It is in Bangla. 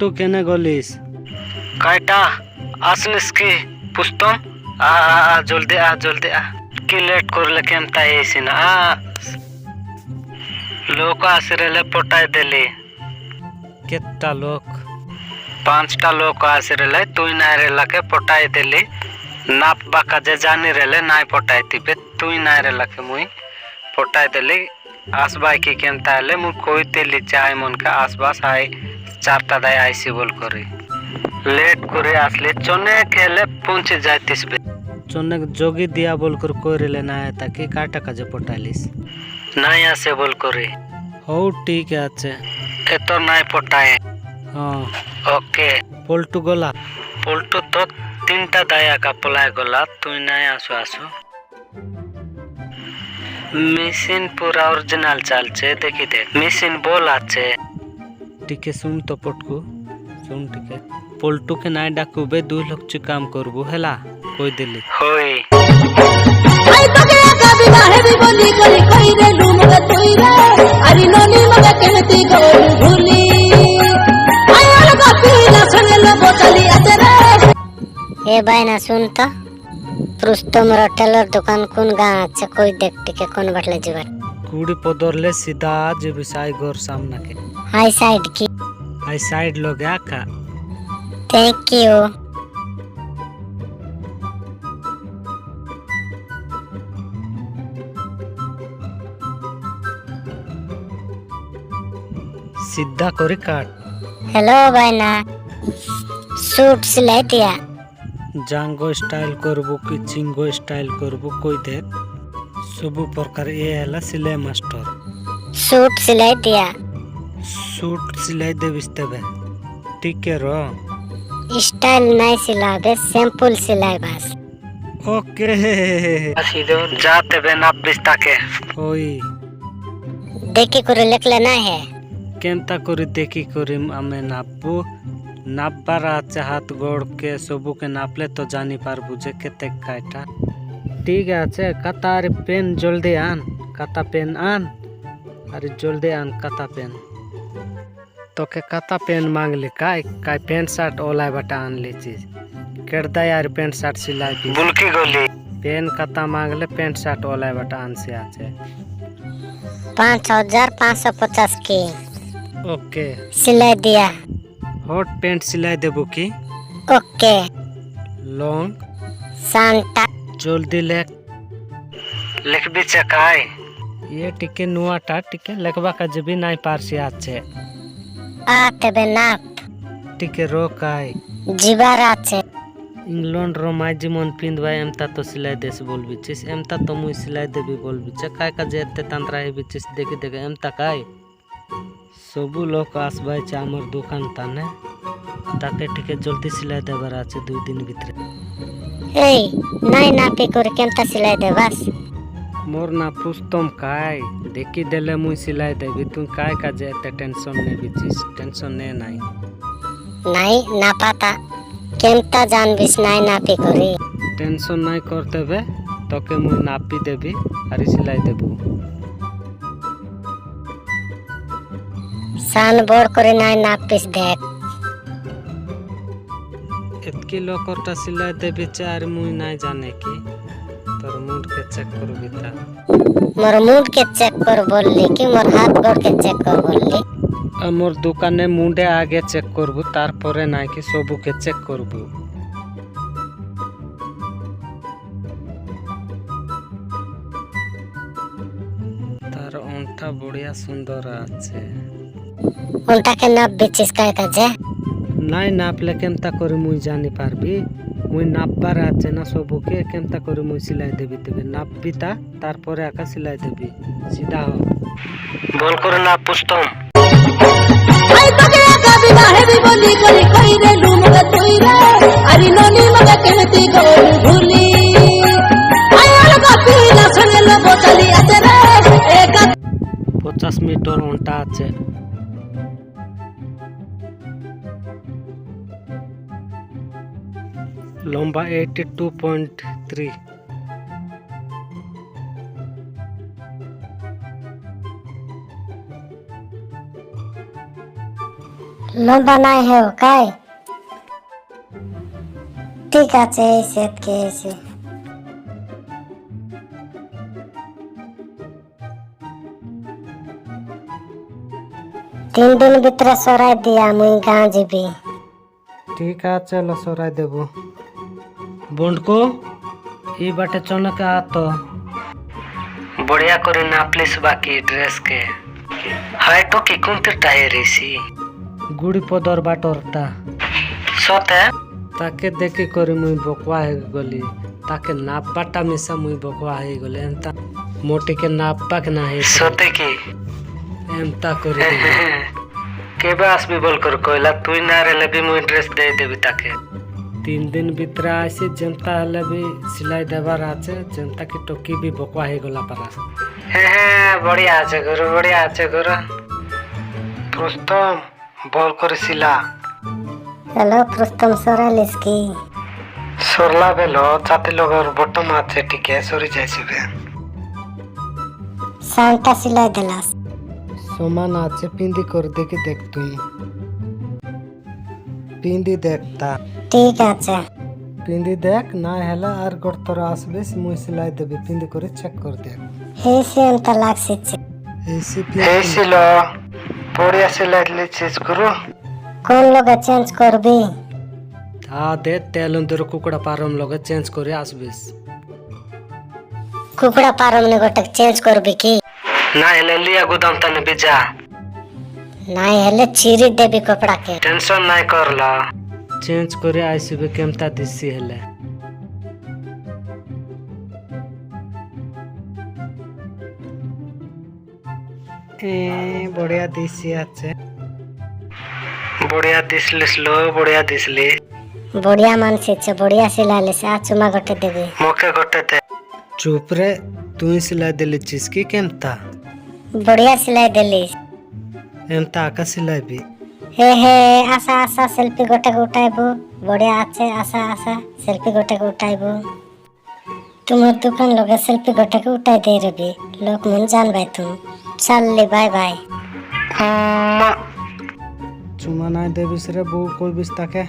পল্টু কেনে গলিস? কাইটা আসলিস কি পুস্তম? জলদি জলদি কি লেট করলে কেমতা এসি না লোক আসিরেলে পটাই দেলি। কেতটা লোক? 5টা লোক আসিরেলে তুই নাই রেলাকে পটাই দেলি। নাপ বাকা যে জানি রেলে নাই পটাই দিবে, তুই নাই রেলাকে মুই পটাই দেলি। আসবাই কি কেমতা এলে মুই কই তেলি চাই মনকে আসবাস আই 4টা দায় আইসি বল করি। লেট করে আসলে চনে খেলে পৌঁছে যাইতিস বে। চনে যোগী দিয়া বল করে কইরেলে না তাকে কাটা কাজে পটাইলিস? নাই আসে বল করি। হও ঠিক আছে। এত নাই পটায়। হ্যাঁ ওকে। পল্টু গলা? পল্টু তো 3টা দায়া কাপলায় গলা, তুই নাই আসো। মেশিন পুরা অরিজিনাল চালছে, দেখি দেখ মেশিন বল আছে। টিকে শুন তো পটকু, শুন টিকে। পল্টু के নাই ডাকুবে 2 লোক চি কাম করবু হেলা কই দিলি। হই আই তোকে কাবি বাহেবি বলি করি কইরে লুমগে তুইরা আরি ননি মগে কেহতি গলি ভুলি আই আর বাপি না সঙ্গে বোতলি আছে রে। এ ভাই না শুন তো, পুস্তমর টেলর দোকান কোন গাঁ আছে কই দেখ টিকে কোন বাটলে যাবার। কুড়ি পদরলে सीधा जेबी साई घर सामना के। हाई साइड की? आई साइड लोग आका। Thank you. सीधा करे काट। हेलो भाई ना, सूट सिलाई दिया? जांगो स्टाइल करबो कि चिंगो स्टाइल करबो कोई देख सब प्रकार ए हला सिलाई मास्टर। सूट सिलाई दिया? सूट सिलाई देबिस तबे ठीक है रो। स्टाइल नहीं सिलाबे, सिंपल सिलाई बस। ओके जाते बे नापिस ताके। ओई देखी करे लेखले ना है केमता करी देखी करी आमे नापबू। नापबार আছে হাত গোড় কে সবু কে নাপলে তো জানি পারবু যে কেতে কাইটা। ঠিক আছে কাতার পেন জলদি আন, কাতা পেন আন আর জলদি আন কাতা পেন। তোকে কাতা পেন मांगली काय काय पैंट शर्ट ओलाई बटा आन लीची केड़दा यार पैंट शर्ट सिलाई दी बुलकी गोली पेन काता मांगले पैंट शर्ट ओलाई बटा आन से आचे 5550 की। ओके सिलाई दिया? हॉट पैंट सिलाई देबो की? ओके। लॉन्ग सांता जल्दी लिख भी चकाय ये टिके नुआटा टिके लेखबा का जबी नाई पारसी আছে आते बे नाप टिके रोकाय जीवार আছে इंग्लैंड रो माई जीवन पिंदवा एमता तो सिलाई देस बोल बिचिस एमता तो मुई सिलाई देबी बोल बिच काय का जेते तंत्रा हे बिचिस देखि देखे एमता काय सबु लोक आसबाय चे हमर दुकान ताने ताके टिके जल्दी सिलाई देबार আছে 2 दिन ভিতরে। এই নাই নাপি করে কেমতা সিলাই দে বাস। मोर ना पुस्तम काय देखी देले मुई सिलाई देबी तू काय का जेते टेंशन ने बिचिस टेंशन ने নাই নাই না পাতা কেমতা জানবিস নাই নাপি করি। টেনশন নাই করতে বে তোকে মুই নাপি দেবি আর সিলাই দেবো। সান বড় করে নাই নাপিস দেখ। এতকি লোকটা সিলাই দেবি আর মুই নাই জানে কি তোর মুড के চেক করবি তা। মোর মুড के চেক কর বললি কি মোর হাত গোড় के চেক কর বললি? আমার দোকানে মুন্ডে আগে চেক করব তারপরে নাকি সবুকে চেক করব। তার অন্টা বড়িয়া সুন্দর আছে। উনটাকে নাপ বিচিস কায় কাজে? নাই নাপলে কেমতা করে মুই জানি পারবি মুই নাপবার আছে না সবুকে কেমতা করে মুই সিলাই দেবি দেবে নাপবি তা তারপরে আকা সিলাই দেবি সিধা হ बोल कर ना पुस्तम। আই তোকে কাবি বাহেবি বলি করি কইরে লুমগে তুইরা আরি ননি মগে কেহতি গলি ভুলি আই আর বাপি না সঙ্গে বোতলি আছে রে। 50 মিটার অন্টা আছে। লম্বা 82.3। লম্বা নাই হেও কাই ঠিক আছে এসে কে এসে তিন দিন ভিতরে সরাই দিয়া মুই গাঁ যাবি ঠিক আছে চলো সরাই দেব বন্ডকো এই বাটে চনকে আতো बढ़िया करे नापलिस बाकी ड्रेस के हाय तो की कुंते टायर सी গুড়ি পদর বাটরটা सोते তাকে দেখি করে মুই বকওয়া হয়ে গলি তাকে নাপবাটা মিশা মুই বকওয়া হয়ে গলি এমতা মোটিকে নাপবাক না হে सोते की এমতা করে দিলি। केबे आसबी बोल कर कोइला तुई ना रेले भी मुई ड्रेस दे देबी ताके 3 दिन ভিতরে আসি যেমতা হলে বি সিলাই দেবার আছে যেমতা কি টকি বি বকওয়া হয়ে গলা পারা बढ़िया আছে गुरु रुस्तम बोल कर सिला হ্যালো প্রস্তম সরালিস কি सोरला बेलो जाते लोग और बटम আছে টিকে সরি যাইছিবে শানটা সিলাই দিলাস সমান আছে পিন্দি করে দেখি দেখ তুই পিন্দি দেখতা ঠিক আছে পিন্দি দেখ না হেলা আর গড়তর আসবে মুই সিলাই দেবে পিন্দি করে চেক কর দেখ হে সেমটা লাগছে এসি এই ছিল बढ़िया सिलाई লিছিস গুরু কোন লগে চেঞ্জ করবি তা দে তেল অন্তর কুকুড়া পারম লগে চেঞ্জ করে আসবিস কুকুড়া পারমনে গোটে চেঞ্জ করবি কি না হেলে লিয়া গুদাম তনে বিজা নাই হেলে চিরি দেবি কপড়াকে টেনশন নাই করলা চেঞ্জ করে আসবে কেমতা দিছি হেলে বড়িয়া দিছি আছে बढ़िया दिसलिस लो बढ़िया दिसली বড়িয়া মানছে বড়িয়া সিলাইলে সে চুমা গোটে দেবি मोके गोटे दे চুপ রে তুই সিলাই দিলি চিসকি কেমতা বড়িয়া সিলাই দিলিস এমতা আকা সিলাইবি হে হে আসা আসা সেলফি গোটে উঠাইবো বড়িয়া আছে আসা আসা সেলফি গোটে উঠাইবো তোমার দোকান লগে সেলফি গোটে উঠাই দিয়ে রবি লোক মন জানবাই তুমি চললি বাই বাই চুমা নাই দেবিস রে বউ কইবিস তাকে